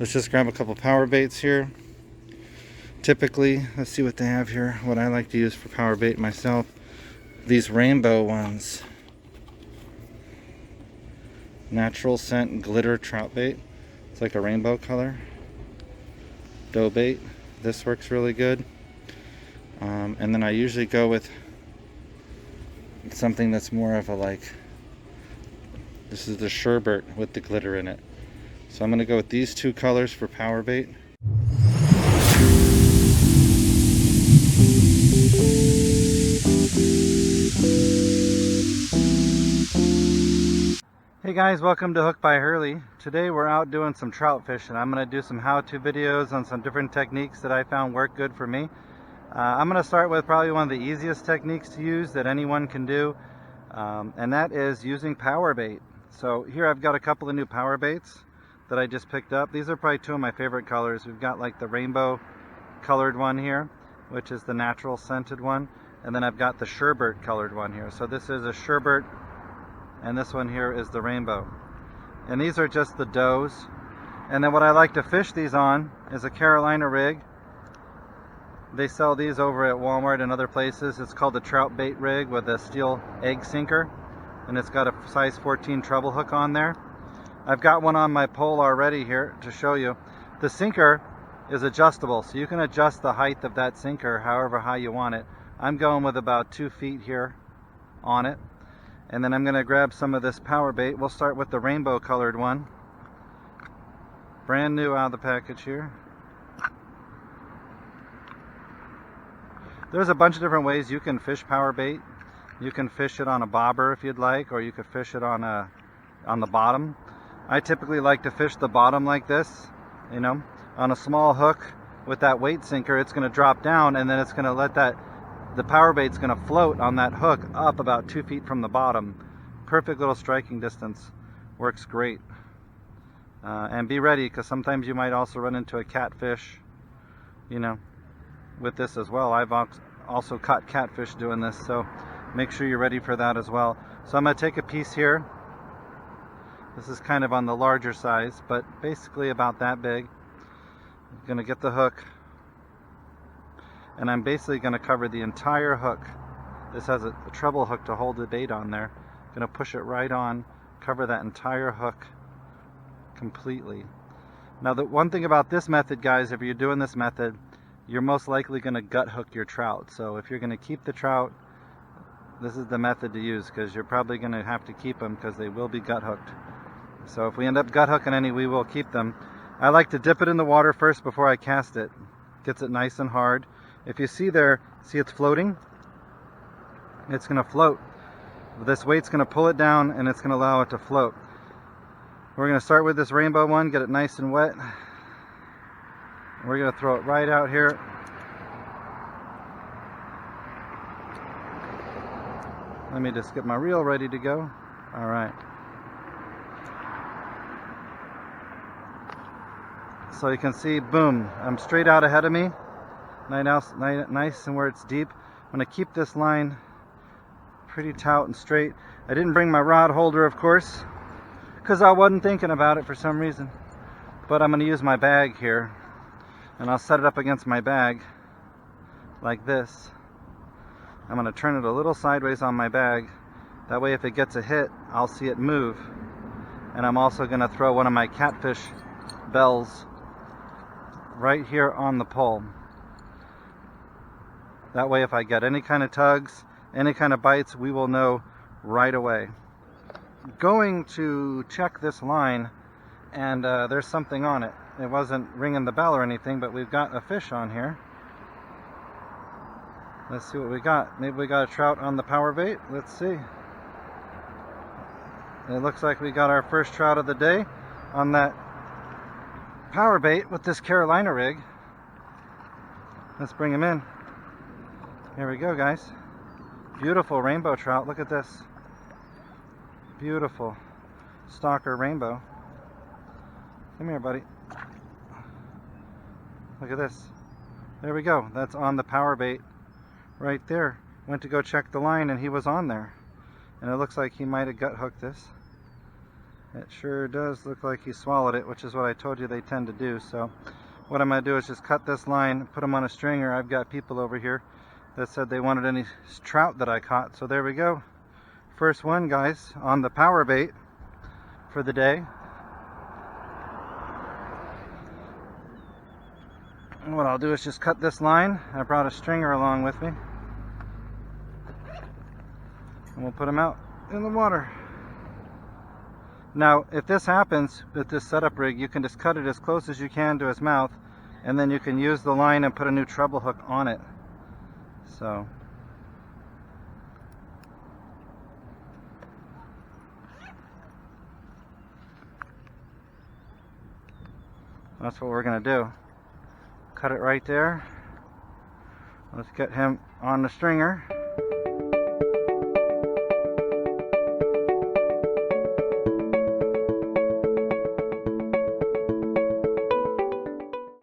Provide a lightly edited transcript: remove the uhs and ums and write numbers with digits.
Let's just grab a couple power baits here. Typically, let's see what they have here. What I like to use for power bait myself, these rainbow ones. Natural scent glitter trout bait. It's like a rainbow color. Dough bait. This works really good. And then I usually go with something that's more of a like, this is the sherbet with the glitter in it. So I'm going to go with these two colors for power bait. Hey guys, welcome to Hook by Hurley. Today we're out doing some trout fishing. I'm going to do some how-to videos on some different techniques that I found work good for me. I'm going to start with probably one of the easiest techniques to use that anyone can do, and that is using power bait. So here I've got a couple of new power baits that I just picked up. These are probably two of my favorite colors. We've got like the rainbow colored one here, which is the natural scented one, and then I've got the sherbet colored one here. So this is a sherbet, and this one here is the rainbow. And these are just the doughs. And then what I like to fish these on is a Carolina rig. They sell these over at Walmart and other places. It's called the Trout Bait Rig with a steel egg sinker, and it's got a size 14 treble hook on there. I've got one on my pole already here to show you. The sinker is adjustable, so you can adjust the height of that sinker however high you want it. I'm going with about 2 feet here on it. And then I'm going to grab some of this power bait. We'll start with the rainbow colored one. Brand new out of the package here. There's a bunch of different ways you can fish power bait. You can fish it on a bobber if you'd like, or you could fish it on the bottom. I typically like to fish the bottom like this, you know, on a small hook with that weight sinker. It's going to drop down, and then it's going to let the power bait's going to float on that hook up about 2 feet from the bottom. Perfect little striking distance. Works great. And be ready, because sometimes you might also run into a catfish, you know, with this as well. I've also caught catfish doing this, so make sure you're ready for that as well. So I'm going to take a piece here. This is kind of on the larger size, but basically about that big. I'm going to get the hook, and I'm basically going to cover the entire hook. This has a treble hook to hold the bait on there. I'm going to push it right on, cover that entire hook completely. Now the one thing about this method, guys, if you're doing this method, you're most likely going to gut hook your trout. So if you're going to keep the trout, this is the method to use, because you're probably going to have to keep them because they will be gut hooked. So if we end up gut hooking any, we will keep them. I like to dip it in the water first before I cast it. Gets it nice and hard. If you see there, see it's floating? It's going to float. This weight's going to pull it down, and it's going to allow it to float. We're going to start with this rainbow one, get it nice and wet. We're going to throw it right out here. Let me just get my reel ready to go. All right. So you can see, boom, I'm straight out ahead of me. Nice and where it's deep. I'm going to keep this line pretty taut and straight. I didn't bring my rod holder, of course, because I wasn't thinking about it for some reason. But I'm going to use my bag here, and I'll set it up against my bag like this. I'm going to turn it a little sideways on my bag. That way if it gets a hit, I'll see it move. And I'm also going to throw one of my catfish bells right here on the pole. That way if I get any kind of tugs, any kind of bites, we will know right away. Going to check this line, and there's something on it. It wasn't ringing the bell or anything, but we've got a fish on here. Let's see what we got. Maybe we got a trout on the power bait. Let's see. It looks like we got our first trout of the day on that power bait with this Carolina rig. Let's bring him in. Here we go, guys. Beautiful rainbow trout. Look at this. Beautiful stalker rainbow. Come here, buddy. Look at this. There we go. That's on the power bait right there. Went to go check the line, and he was on there. And it looks like he might have gut hooked this. It sure does look like he swallowed it, which is what I told you they tend to do. So what I'm going to do is just cut this line, put them on a stringer. I've got people over here that said they wanted any trout that I caught. So there we go. First one, guys, on the power bait for the day. And what I'll do is just cut this line. I brought a stringer along with me. And we'll put him out in the water. Now, if this happens with this setup rig, you can just cut it as close as you can to his mouth, and then you can use the line and put a new treble hook on it. So that's what we're going to do. Cut it right there. Let's get him on the stringer.